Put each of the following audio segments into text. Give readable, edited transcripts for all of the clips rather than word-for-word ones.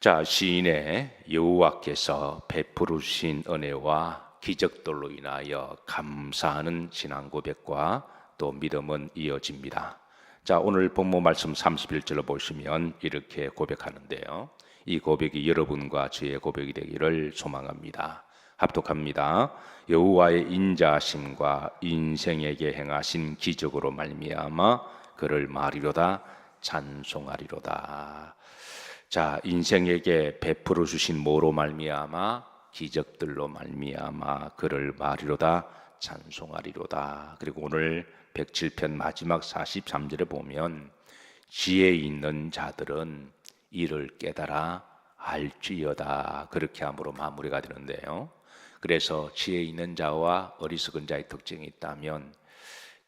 자, 시인의 여호와께서 베풀어 주신 은혜와 기적들로 인하여 감사하는 신앙 고백과 또 믿음은 이어집니다. 자, 오늘 본문 말씀 31절을 보시면 이렇게 고백하는데요. 이 고백이 여러분과 저의 고백이 되기를 소망합니다. 합독합니다. 여호와의 인자하심과 인생에게 행하신 기적으로 말미암아 그를 말이로다 찬송하리로다. 자, 인생에게 베풀어 주신 뭐로 말미암아 기적들로 말미암아 그를 말이로다 찬송하리로다. 그리고 오늘 107편 마지막 43절에 보면 지혜 있는 자들은 이를 깨달아 알지어다, 그렇게 함으로 마무리가 되는데요. 그래서 지혜 있는 자와 어리석은 자의 특징이 있다면,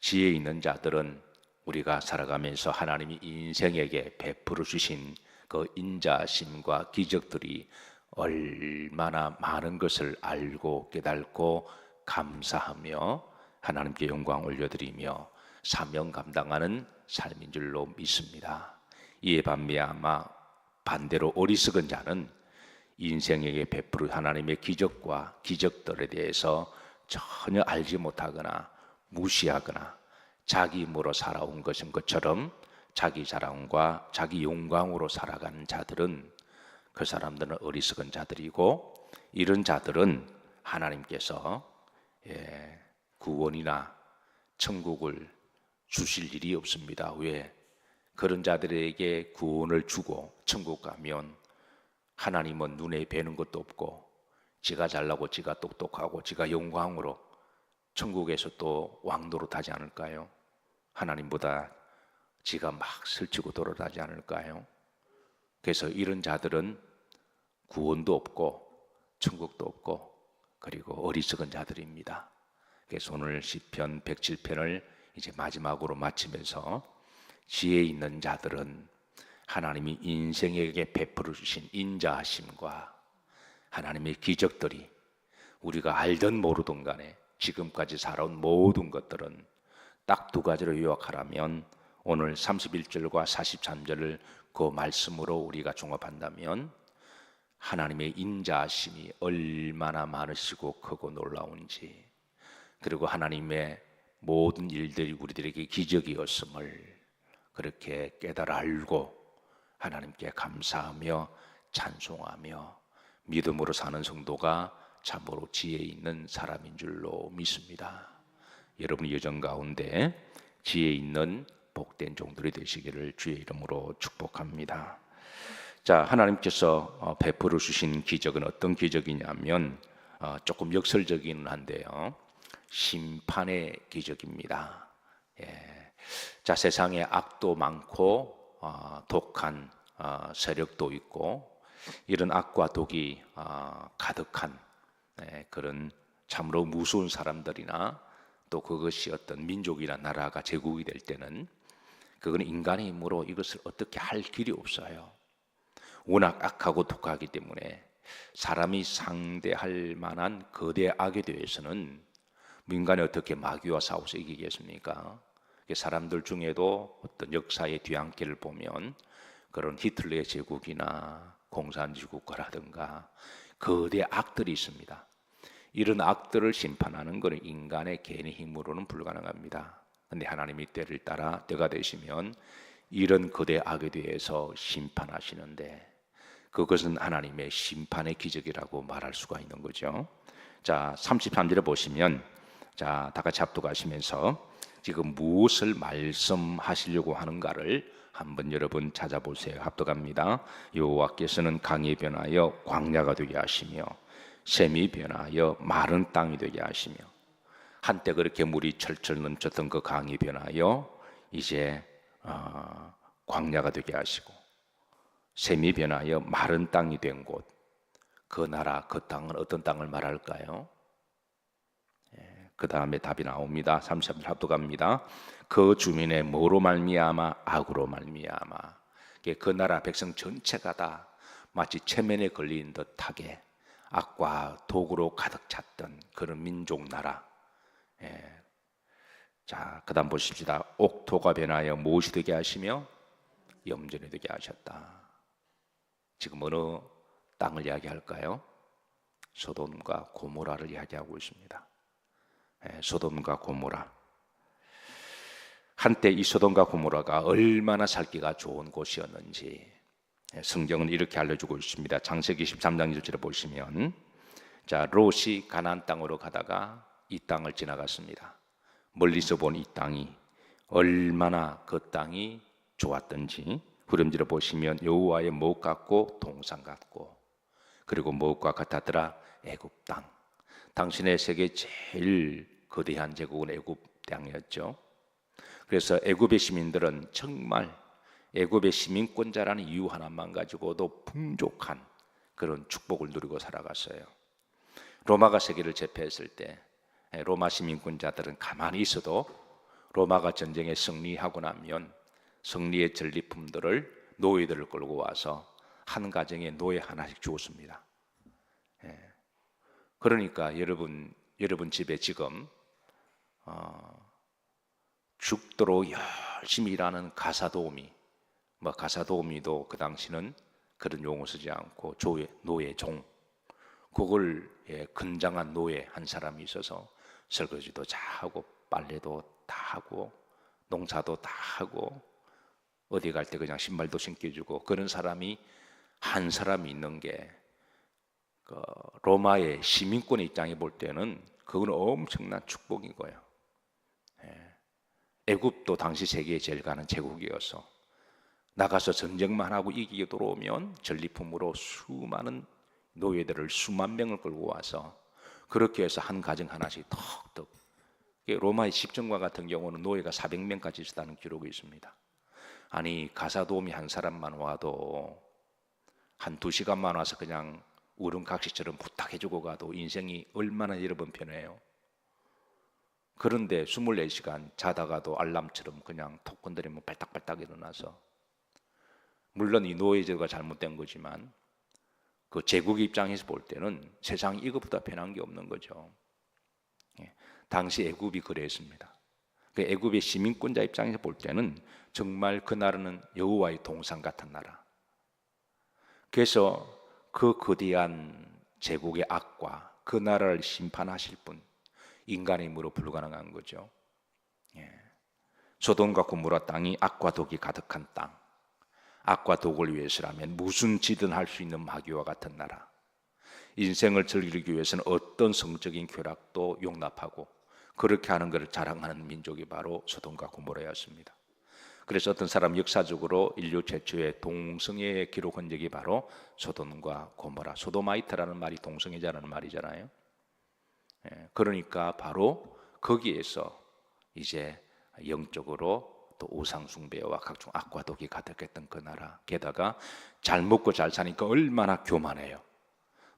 지혜 있는 자들은 우리가 살아가면서 하나님이 인생에게 베풀어 주신 그 인자심과 기적들이 얼마나 많은 것을 알고 깨닫고 감사하며 하나님께 영광 올려드리며 사명 감당하는 삶인 줄로 믿습니다. 이에 반면에 반대로 어리석은 자는 인생에게 베풀어 하나님의 기적과 기적들에 대해서 전혀 알지 못하거나 무시하거나 자기 힘으로 살아온 것처럼 자기 자랑과 자기 영광으로 살아가는 자들은, 그 사람들은 어리석은 자들이고, 이런 자들은 하나님께서 구원이나 천국을 주실 일이 없습니다. 왜? 그런 자들에게 구원을 주고 천국 가면 하나님은 눈에 뵈는 것도 없고, 지가 잘나고 지가 똑똑하고 지가 영광으로 천국에서 또 왕노릇하지 않을까요? 하나님보다 지가 막 설치고 돌아다니지 않을까요? 그래서 이런 자들은 구원도 없고 천국도 없고 그리고 어리석은 자들입니다. 그래서 오늘 시편 107편을 이제 마지막으로 마치면서 지혜 있는 자들은 하나님이 인생에게 베풀어 주신 인자하심과 하나님의 기적들이 우리가 알든 모르든 간에 지금까지 살아온 모든 것들은 딱 두 가지로 요약하라면, 오늘 31절과 43절을 그 말씀으로 우리가 종합한다면 하나님의 인자하심이 얼마나 많으시고 크고 놀라운지, 그리고 하나님의 모든 일들이 우리들에게 기적이었음을 그렇게 깨달아 알고 하나님께 감사하며 찬송하며 믿음으로 사는 성도가 참으로 지혜 있는 사람인 줄로 믿습니다. 여러분의 여정 가운데 지혜 있는 복된 종들이 되시기를 주의 이름으로 축복합니다. 자, 하나님께서 베풀어 주신 기적은 어떤 기적이냐면 조금 역설적이긴 한데요, 심판의 기적입니다. 자, 세상에 악도 많고 독한 세력도 있고, 이런 악과 독이 가득한 그런 참으로 무서운 사람들이나 또 그것이 어떤 민족이나 나라가 제국이 될 때는 그건 인간의 힘으로 이것을 어떻게 할 길이 없어요. 워낙 악하고 독하기 때문에 사람이 상대할 만한 거대 악에 대해서는 인간이 어떻게 마귀와 싸워서 이기겠습니까? 사람들 중에도 어떤 역사의 뒤안길을 보면 그런 히틀러의 제국이나 공산주의 국가라든가 거대 악들이 있습니다. 이런 악들을 심판하는 것은 인간의 개인의 힘으로는 불가능합니다. 그런데 하나님이 때를 따라 때가 되시면 이런 거대 악에 대해서 심판하시는데, 그것은 하나님의 심판의 기적이라고 말할 수가 있는 거죠. 자, 33절에 보시면, 자, 다 같이 합독하시면서 지금 무엇을 말씀하시려고 하는가를 한번 여러분 찾아보세요. 합독합니다. 여호와께서는 강이 변하여 광야가 되게 하시며 샘이 변하여 마른 땅이 되게 하시며, 한때 그렇게 물이 철철 넘쳤던 그 강이 변하여 이제 광야가 되게 하시고, 샘이 변하여 마른 땅이 된 곳, 그 나라, 그 땅은 어떤 땅을 말할까요? 그 다음에 답이 나옵니다. 33절 합독합니다. 그 주민의 뭐로 말미암아? 악으로 말미암아. 그 나라 백성 전체가 다 마치 체면에 걸린 듯하게 악과 독으로 가득 찼던 그런 민족 나라. 자, 그 다음 보십시다. 옥토가 변하여 무엇이 되게 하시며? 염전이 되게 하셨다. 지금 어느 땅을 이야기할까요? 소돔과 고모라를 이야기하고 있습니다. 소돔과 고모라. 한때 이 소돔과 고모라가 얼마나 살기가 좋은 곳이었는지 성경은 이렇게 알려주고 있습니다. 창세기 13장 1절에 보시면, 자, 롯이 가나안 땅으로 가다가 이 땅을 지나갔습니다. 멀리서 본 이 땅이 얼마나 그 땅이 좋았던지 후렴지를 보시면 여호와의 목 같고 동산 같고, 그리고 무엇과 같았더라? 애굽 땅. 당신의 세계 제일 거대한 제국은 애굽 땅이었죠. 그래서 애굽의 시민들은 정말 애굽의 시민권자라는 이유 하나만 가지고도 풍족한 그런 축복을 누리고 살아갔어요. 로마가 세계를 제패했을 때 로마 시민권자들은 가만히 있어도 로마가 전쟁에 승리하고 나면 승리의 전리품들을, 노예들을 끌고 와서 한 가정에 노예 하나씩 주었습니다. 그러니까 여러분 집에 지금 죽도록 열심히 일하는 가사도우미, 가사도우미도 그 당시는 그런 용어 쓰지 않고 노예, 종, 그걸 건장한 노예 한 사람이 있어서 설거지도 다 하고 빨래도 다 하고 농사도 다 하고 어디 갈 때 그냥 신발도 신겨주고, 그런 사람이 한 사람이 있는 게 로마의 시민권의 입장에 볼 때는 그건 엄청난 축복인 거예요. 애굽도 당시 세계에 제일 가는 제국이어서 나가서 전쟁만 하고 이기게 들어오면 전리품으로 수많은 노예들을 수만 명을 끌고 와서 그렇게 해서 한 가정 하나씩 턱턱. 로마의 집정관 같은 경우는 노예가 400명까지 있었다는 기록이 있습니다. 아니, 가사도우미 한 사람만 와도 한 2시간만 와서 그냥 우렁각시처럼 부탁해주고 가도 인생이 얼마나 여러분 편해요. 그런데 24시간 자다가도 알람처럼 그냥 톡 건드리면 발딱발딱 일어나서, 물론 이 노예제도가 잘못된 거지만 그 제국의 입장에서 볼 때는 세상 이것보다 편한 게 없는 거죠. 당시 애굽이 그랬습니다. 그 애굽의 시민권자 입장에서 볼 때는 정말 그 나라는 여호와의 동산 같은 나라. 그래서 그 거대한 제국의 악과 그 나라를 심판하실 분, 인간의 힘으로 불가능한 거죠. 소돔과 고모라 땅이 악과 독이 가득한 땅, 악과 독을 위해서라면 무슨 짓든 할 수 있는 마귀와 같은 나라, 인생을 즐기기 위해서는 어떤 성적인 쾌락도 용납하고 그렇게 하는 것을 자랑하는 민족이 바로 소돔과 고모라였습니다. 그래서 어떤 사람 역사적으로 인류 최초의 동성애의 기록한 적이 바로 소돔과 고모라, 소도마이트라는 말이 동성애자라는 말이잖아요. 그러니까 바로 거기에서 이제 영적으로 또 우상 숭배와 각종 악과 독이 가득했던 그 나라, 게다가 잘 먹고 잘 사니까 얼마나 교만해요.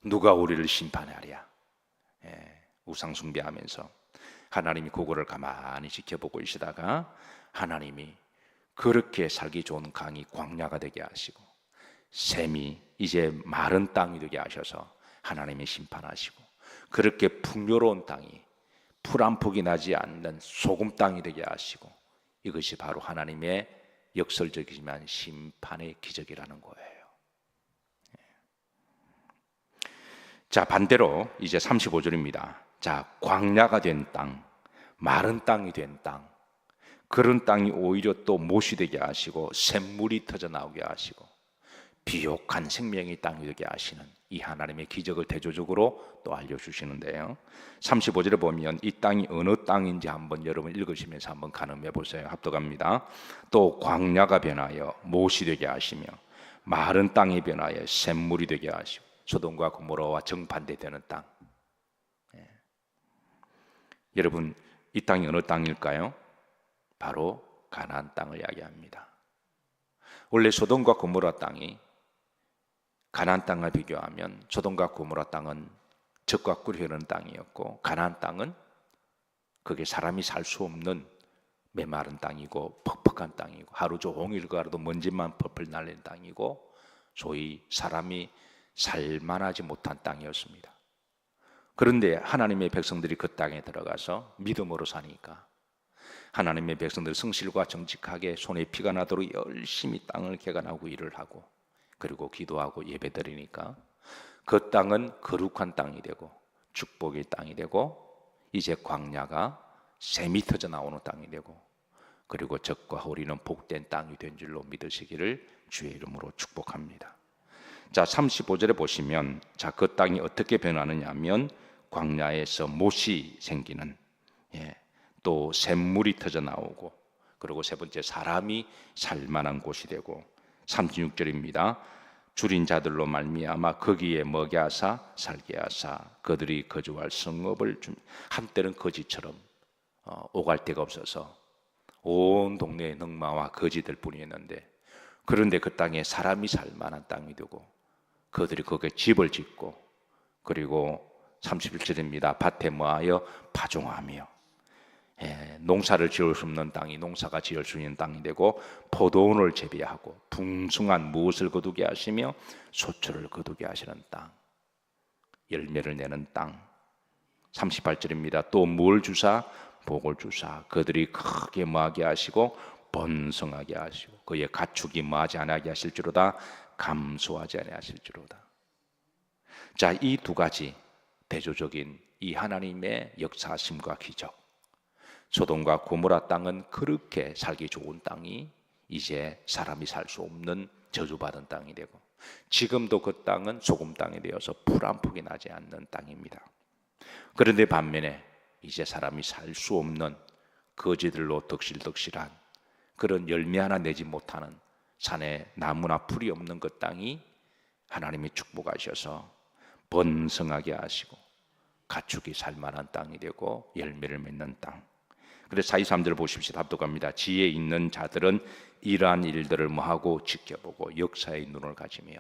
누가 우리를 심판하랴. 우상 숭배하면서 하나님이 그거를 가만히 지켜보고 있다가 하나님이 그렇게 살기 좋은 강이 광야가 되게 하시고 샘이 이제 마른 땅이 되게 하셔서 하나님이 심판하시고, 그렇게 풍요로운 땅이 풀 한 폭이 나지 않는 소금 땅이 되게 하시고, 이것이 바로 하나님의 역설적이지만 심판의 기적이라는 거예요. 자, 반대로 이제 35절입니다. 자, 광야가 된 땅, 마른 땅이 된 땅, 그런 땅이 오히려 또 못이 되게 하시고 샘물이 터져 나오게 하시고 비옥한 생명의 땅이 되게 하시는 이 하나님의 기적을 대조적으로 또 알려주시는데요. 35절에 보면 이 땅이 어느 땅인지 한번 여러분 읽으시면서 한번 가늠해 보세요. 합독합니다. 또 광야가 변하여 못이 되게 하시며 마른 땅이 변하여 샘물이 되게 하시고, 소돔과 고모라와 정반대되는 땅. 여러분, 이 땅이 어느 땅일까요? 바로 가나안 땅을 이야기합니다. 원래 소돔과 고모라 땅이 가나안 땅과 비교하면 소돔과 고모라 땅은 젖과 꿀이 흐르는 땅이었고, 가나안 땅은 그게 사람이 살 수 없는 메마른 땅이고 퍽퍽한 땅이고 하루 종일 가도 먼지만 펄펄 날리는 땅이고 소위 사람이 살만하지 못한 땅이었습니다. 그런데 하나님의 백성들이 그 땅에 들어가서 믿음으로 사니까 하나님의 백성들이 성실과 정직하게 손에 피가 나도록 열심히 땅을 개간하고 일을 하고 그리고 기도하고 예배드리니까 그 땅은 거룩한 땅이 되고 축복의 땅이 되고 이제 광야가 샘이 터져 나오는 땅이 되고 그리고 적과 허리는 복된 땅이 된 줄로 믿으시기를 주의 이름으로 축복합니다. 자, 35절에 보시면 자, 그 땅이 어떻게 변하느냐 하면 광야에서 못이 생기는, 또 샘물이 터져 나오고 그리고 세 번째 사람이 살만한 곳이 되고 36절입니다. 줄인 자들로 말미암아 거기에 먹게 하사 살게 하사 그들이 거주할 성읍을 한때는 거지처럼 오갈 데가 없어서 온 동네에 늑마와 거지들 뿐이었는데 그런데 그 땅에 사람이 살만한 땅이 되고 그들이 거기에 집을 짓고 그리고 31절입니다. 밭에 뭐하여 파종하며, 농사를 지을 수 없는 땅이 농사가 지을 수 있는 땅이 되고 포도원을 재배하고 풍성한 무엇을 거두게 하시며 소초를 거두게 하시는 땅, 열매를 내는 땅. 38절입니다. 또 뭘 주사? 복을 주사 그들이 크게 뭐하게 하시고 번성하게 하시고 그의 가축이 뭐하지 않게 하실지로다 감소하지 아니하실지로다. 자, 이 두 가지 대조적인 이 하나님의 역사하심과 기적, 소돔과 고모라 땅은 그렇게 살기 좋은 땅이 이제 사람이 살 수 없는 저주받은 땅이 되고 지금도 그 땅은 소금 땅이 되어서 풀 한 폭이 나지 않는 땅입니다. 그런데 반면에 이제 사람이 살 수 없는 거지들로 덕실덕실한 그런 열매 하나 내지 못하는 산에 나무나 풀이 없는 그 땅이 하나님이 축복하셔서 번성하게 하시고 가축이 살만한 땅이 되고 열매를 맺는 땅. 그래서 43절 보십시오. 답독합니다. 지혜 있는 자들은 이러한 일들을 뭐하고 지켜보고 역사의 눈을 가지며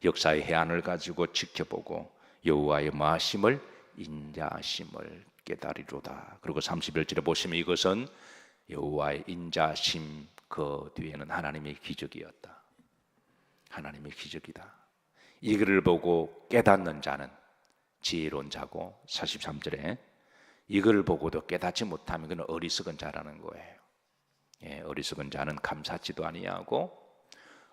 역사의 해안을 가지고 지켜보고 여호와의 마하심을 인자하심을 깨달으리로다. 그리고 31절에 보시면 이것은 여호와의 인자하심 그 뒤에는 하나님의 기적이었다. 하나님의 기적이다. 이글을 보고 깨닫는 자는 지혜로운 자고 43절에 이걸 보고도 깨닫지 못하면 그는 어리석은 자라는 거예요. 어리석은 자는 감사치도 아니하고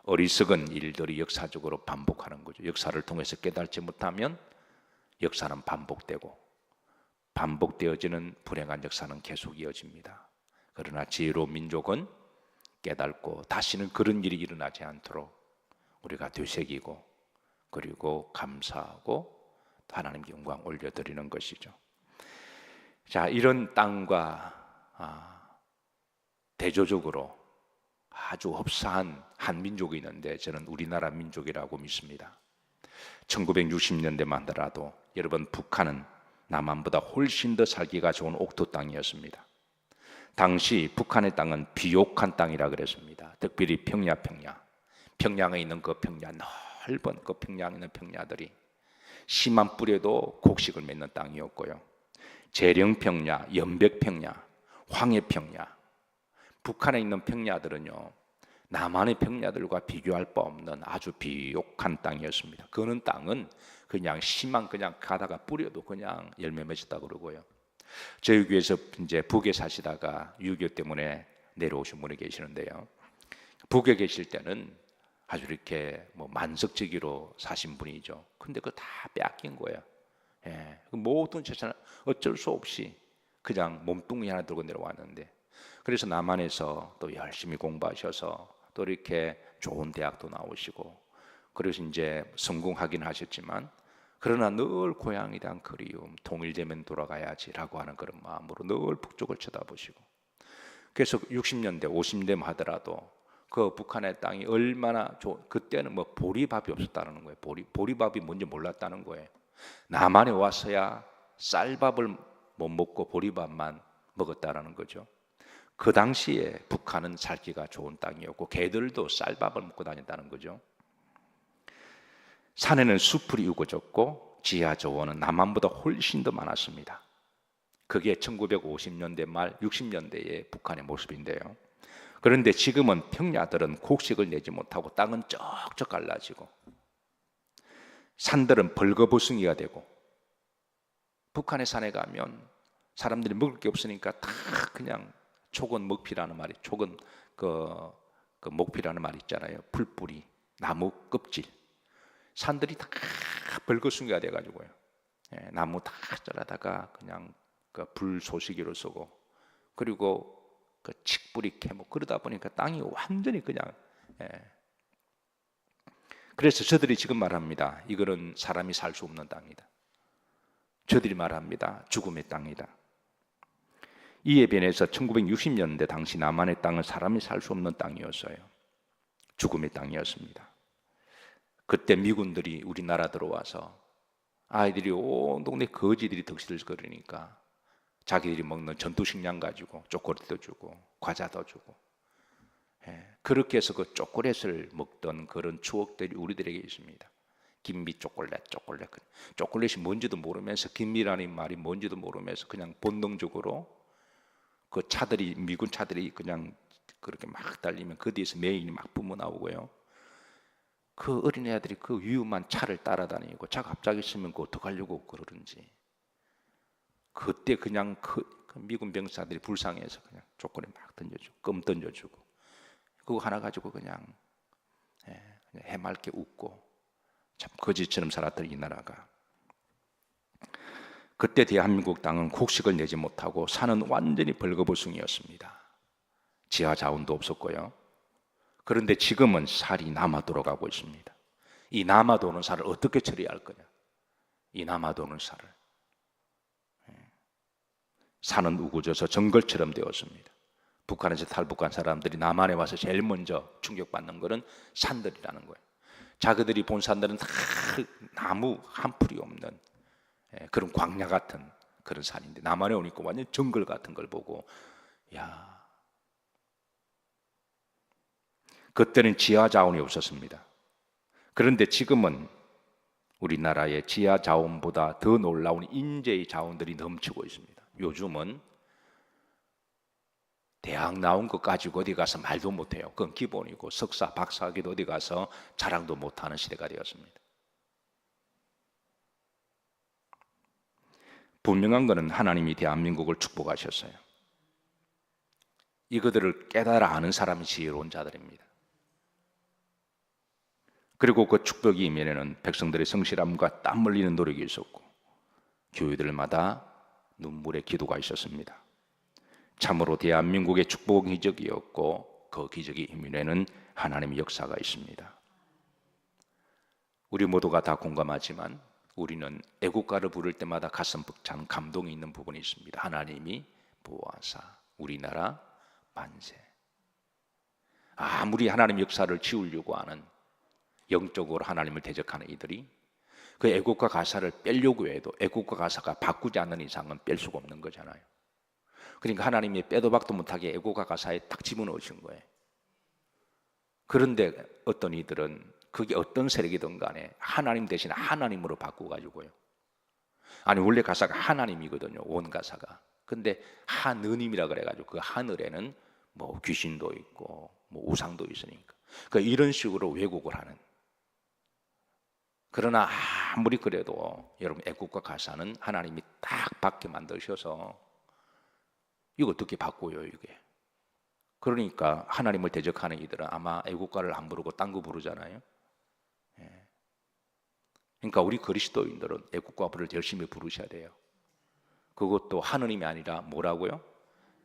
어리석은 일들이 역사적으로 반복하는 거죠. 역사를 통해서 깨닫지 못하면 역사는 반복되고 반복되어지는 불행한 역사는 계속 이어집니다. 그러나 지혜로운 민족은 깨닫고 다시는 그런 일이 일어나지 않도록 우리가 되새기고 그리고 감사하고 하나님께 영광 올려드리는 것이죠. 자, 이런 땅과 대조적으로 아주 흡사한 한 민족이 있는데 저는 우리나라 민족이라고 믿습니다. 1960년대만 하더라도 여러분 북한은 남한보다 훨씬 더 살기가 좋은 옥토 땅이었습니다. 당시 북한의 땅은 비옥한 땅이라 그랬습니다. 특별히 평양에 있는 그 평야, 넓은 그 평양에 있는 평야들이 심한 뿌리에도 곡식을 맺는 땅이었고요. 재령평야, 연백평야, 황해평야, 북한에 있는 평야들은요 남한의 평야들과 비교할 바 없는 아주 비옥한 땅이었습니다. 그는 땅은 그냥 씨만 그냥 가다가 뿌려도 그냥 열매 맺었다 그러고요. 저희 교회에서 이제 북에 사시다가 유교 때문에 내려오신 분이 계시는데요. 북에 계실 때는 아주 이렇게 뭐 만석지기로 사신 분이죠. 근데 그거 다 빼앗긴 거예요. 모든 재산을 어쩔 수 없이 그냥 몸뚱이 하나 들고 내려왔는데 그래서 남한에서 또 열심히 공부하셔서 또 이렇게 좋은 대학도 나오시고 그래서 이제 성공하긴 하셨지만 그러나 늘 고향에 대한 그리움, 통일되면 돌아가야지라고 하는 그런 마음으로 늘 북쪽을 쳐다보시고 그래서 60년대, 50년대 하더라도 그 북한의 땅이 얼마나 그때는 뭐 보리밥이 없었다는 거예요. 보리밥이 뭔지 몰랐다는 거예요. 남한에 와서야 쌀밥을 못 먹고 보리밥만 먹었다라는 거죠. 그 당시에 북한은 살기가 좋은 땅이었고 개들도 쌀밥을 먹고 다녔다는 거죠. 산에는 숲이 우거졌고 지하 저원은 남한보다 훨씬 더 많았습니다. 그게 1950년대 말 60년대의 북한의 모습인데요. 그런데 지금은 평야들은 곡식을 내지 못하고 땅은 쩍쩍 갈라지고 산들은 벌거벗은이가 되고 북한의 산에 가면 사람들이 먹을 게 없으니까 다 그냥 촉은 먹피라는 말이 촉은 그 먹피라는 말이 있잖아요. 풀뿌리 나무 껍질, 산들이 다 벌거숭이가 돼가지고요. 나무 다 자라다가 그냥 그 불쏘시개로 쓰고, 그리고 그 칡뿌리 캐고 그러다 보니까 땅이 완전히 그냥, 그래서 저들이 지금 말합니다. 이거는 사람이 살 수 없는 땅이다. 저들이 말합니다. 죽음의 땅이다. 이에 변해서 1960년대 당시 남한의 땅은 사람이 살 수 없는 땅이었어요. 죽음의 땅이었습니다. 그때 미군들이 우리나라 들어와서 아이들이 온 동네 거지들이 덕시들거리니까 자기들이 먹는 전투식량 가지고 초콜릿도 주고 과자도 주고, 그렇게 해서 그 초콜릿을 먹던 그런 추억들이 우리들에게 있습니다. 김미 초콜릿이 뭔지도 모르면서, 김미라는 말이 뭔지도 모르면서 그냥 본능적으로 그 차들이, 미군 차들이 그냥 그렇게 막 달리면 그 뒤에서 메인이 막 뿜어 나오고요. 그 어린애들이 그 위험한 차를 따라다니고 차가 갑자기 있으면 그 어떡하려고 그러는지, 그때 그냥 그 미군 병사들이 불쌍해서 그냥 초콜릿 막 던져주고 껌 던져주고 그거 하나 가지고 그냥 해맑게 웃고, 참 거지처럼 살았던 이 나라가, 그때 대한민국 땅은 곡식을 내지 못하고 산은 완전히 벌거벗음이었습니다. 지하 자원도 없었고요. 그런데 지금은 살이 남아 돌아가고 있습니다. 이 남아 도는 살을 어떻게 처리할 거냐? 이 남아 도는 살을, 산은 우거져서 정글처럼 되었습니다. 북한에서 탈북한 사람들이 남한에 와서 제일 먼저 충격받는 것은 산들이라는 거예요. 자기들이 본 산들은 다 나무 한 풀이 없는 그런 광야 같은 그런 산인데, 남한에 오니까 완전 정글 같은 걸 보고, 야, 그때는 지하 자원이 없었습니다. 그런데 지금은 우리나라의 지하 자원보다 더 놀라운 인재의 자원들이 넘치고 있습니다. 요즘은 대학 나온 것 가지고 어디 가서 말도 못해요. 그건 기본이고, 석사, 박사학위도 어디 가서 자랑도 못하는 시대가 되었습니다. 분명한 것은 하나님이 대한민국을 축복하셨어요. 이것들을 깨달아 아는 사람이 지혜로운 자들입니다. 그리고 그 축복이 이면에는 백성들의 성실함과 땀 흘리는 노력이 있었고, 교회들마다 눈물의 기도가 있었습니다. 참으로 대한민국의 축복 기적이었고, 그 기적의 이면에는 하나님의 역사가 있습니다. 우리 모두가 다 공감하지만 우리는 애국가를 부를 때마다 가슴 벅찬 감동이 있는 부분이 있습니다. 하나님이 보아사 우리나라 만세. 아무리 하나님 역사를 지우려고 하는, 영적으로 하나님을 대적하는 이들이 그 애국가 가사를 빼려고 해도 애국가 가사가 바꾸지 않는 이상은 뺄 수가 없는 거잖아요. 그러니까 하나님이 빼도 박도 못하게 애국가 가사에 딱 집어넣으신 거예요. 그런데 어떤 이들은 그게 어떤 세력이든 간에 하나님 대신 하나님으로 바꾸가지고요. 아니 원래 가사가 하나님이거든요, 원 가사가. 근데 하느님이라 그래가지고 그 하늘에는 뭐 귀신도 있고 뭐 우상도 있으니까 그러니까 이런 식으로 왜곡을 하는. 그러나 아무리 그래도 여러분 애국가 가사는 하나님이 딱 받게 만드셔서 이거 어떻게 바꿔요 이게. 그러니까 하나님을 대적하는 이들은 아마 애국가를 안 부르고 딴 거 부르잖아요. 그러니까 우리 그리스도인들은 애국가를 열심히 부르셔야 돼요. 그것도 하느님이 아니라 뭐라고요?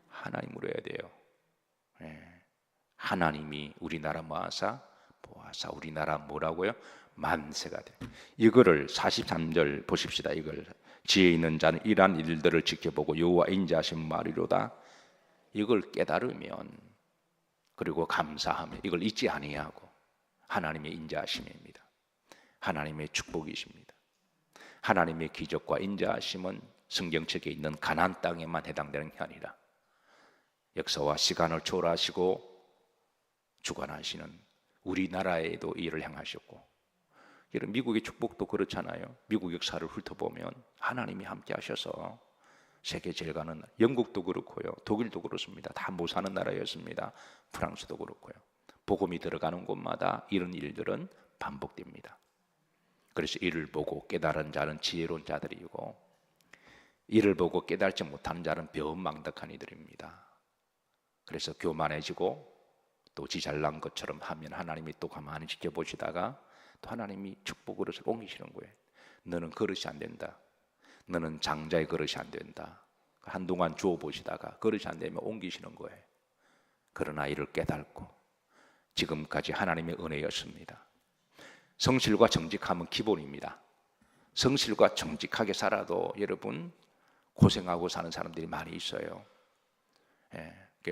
하나님으로 해야 돼요. 하나님이 우리나라 보아사 우리나라 뭐라고요? 만세가 돼. 이거를 43절 보십시다. 이걸 지혜 있는 자는 이러한 일들을 지켜보고 여호와 인자하신 말이로다. 이걸 깨달으면 그리고 감사하며 이걸 잊지 아니하고 하나님의 인자하심입니다. 하나님의 축복이십니다. 하나님의 기적과 인자하심은 성경책에 있는 가나안 땅에만 해당되는 게 아니라 역사와 시간을 초월하시고 주관하시는 우리나라에도 이 일을 행하셨고, 이런 미국의 축복도 그렇잖아요. 미국 역사를 훑어보면 하나님이 함께 하셔서 세계 제일 가는 나라, 영국도 그렇고요, 독일도 그렇습니다. 다 못 사는 나라였습니다. 프랑스도 그렇고요. 복음이 들어가는 곳마다 이런 일들은 반복됩니다. 그래서 이를 보고 깨달은 자는 지혜로운 자들이고, 이를 보고 깨달지 못하는 자는 배은망덕한 이들입니다. 그래서 교만해지고 또 지 잘난 것처럼 하면 하나님이 또 가만히 지켜보시다가 또 하나님이 축복 그릇을 옮기시는 거예요. 너는 그릇이 안 된다. 너는 장자의 그릇이 안 된다. 한동안 주워 보시다가 그릇이 안 되면 옮기시는 거예요. 그러나 이를 깨닫고 지금까지 하나님의 은혜였습니다. 성실과 정직함은 기본입니다. 성실과 정직하게 살아도 여러분 고생하고 사는 사람들이 많이 있어요.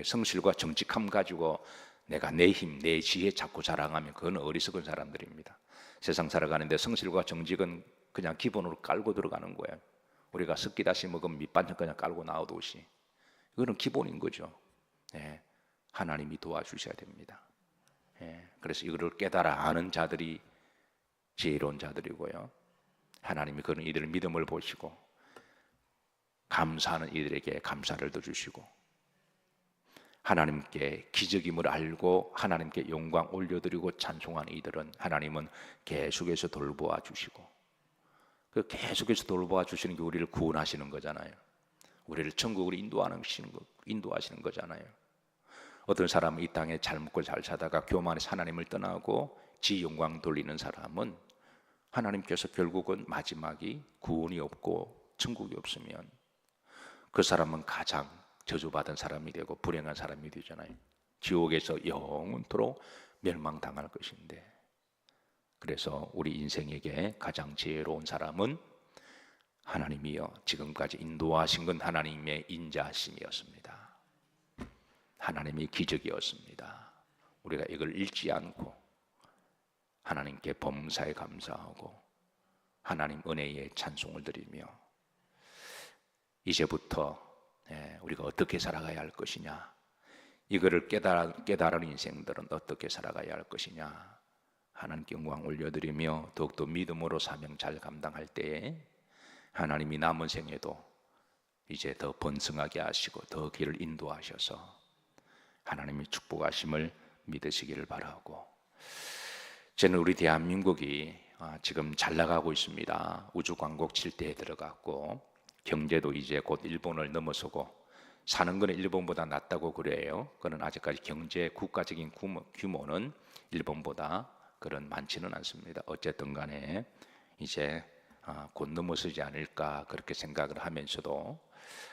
성실과 정직함 가지고 내가 내 힘, 내 지혜 자꾸 자랑하면 그건 어리석은 사람들입니다. 세상 살아가는데 성실과 정직은 그냥 기본으로 깔고 들어가는 거예요. 우리가 습기다시 먹으면 밑반찬 그냥 깔고 나오듯이 이거는 기본인 거죠. 하나님이 도와주셔야 됩니다. 그래서 이거를 깨달아 아는 자들이 지혜로운 자들이고요. 하나님이 그런 이들의 믿음을 보시고 감사하는 이들에게 감사를 더 주시고 하나님께 기적임을 알고 하나님께 영광 올려드리고 찬송하는 이들은 하나님은 계속해서 돌보아 주시고 그 계속해서 돌보아 주시는 게 우리를 구원하시는 거잖아요. 우리를 천국으로 인도하시는 거잖아요. 어떤 사람은 이 땅에 잘 먹고 잘 사다가 교만해서 하나님을 떠나고 지 영광 돌리는 사람은 하나님께서 결국은 마지막이 구원이 없고 천국이 없으면 그 사람은 가장 저주받은 사람이 되고 불행한 사람이 되잖아요. 지옥에서 영원토록 멸망당할 것인데, 그래서 우리 인생에게 가장 지혜로운 사람은 하나님이여 지금까지 인도하신 건 하나님의 인자하심이었습니다. 하나님의 기적이었습니다. 우리가 이걸 잊지 않고 하나님께 범사에 감사하고 하나님 은혜에 찬송을 드리며 이제부터 우리가 어떻게 살아가야 할 것이냐, 이거를 깨달은 인생들은 어떻게 살아가야 할 것이냐 하나님께 영광 올려드리며 더욱더 믿음으로 사명 잘 감당할 때에 하나님이 남은 생에도 이제 더 번성하게 하시고 더 길을 인도하셔서 하나님의 축복하심을 믿으시기를 바라고, 저는 우리 대한민국이 지금 잘 나가고 있습니다. 우주광곡 7대에 들어갔고 경제도 이제 곧 일본을 넘어서고 사는 거는 일본보다 낫다고 그래요. 그는 아직까지 경제 국가적인 규모는 일본보다 그런 많지는 않습니다. 어쨌든 간에 이제 곧 넘어서지 않을까 그렇게 생각을 하면서도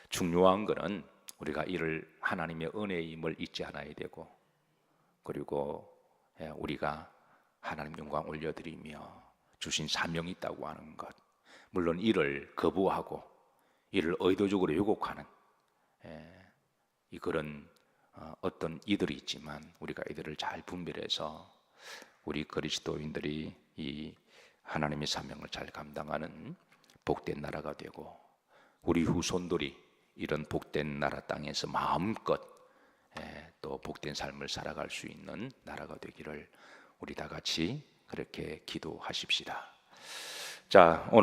중요한 거는 우리가 이를 하나님의 은혜임을 잊지 않아야 되고, 그리고 우리가 하나님 영광 올려드리며 주신 사명이 있다고 하는 것, 물론 이를 거부하고 이를 의도적으로 왜곡하는 그런 어떤 이들이 있지만 우리가 이들을 잘 분별해서 우리 그리스도인들이 이 하나님의 사명을 잘 감당하는 복된 나라가 되고 우리 후손들이 이런 복된 나라 땅에서 마음껏 또 복된 삶을 살아갈 수 있는 나라가 되기를 우리 다 같이 그렇게 기도하십시다. 자, 오늘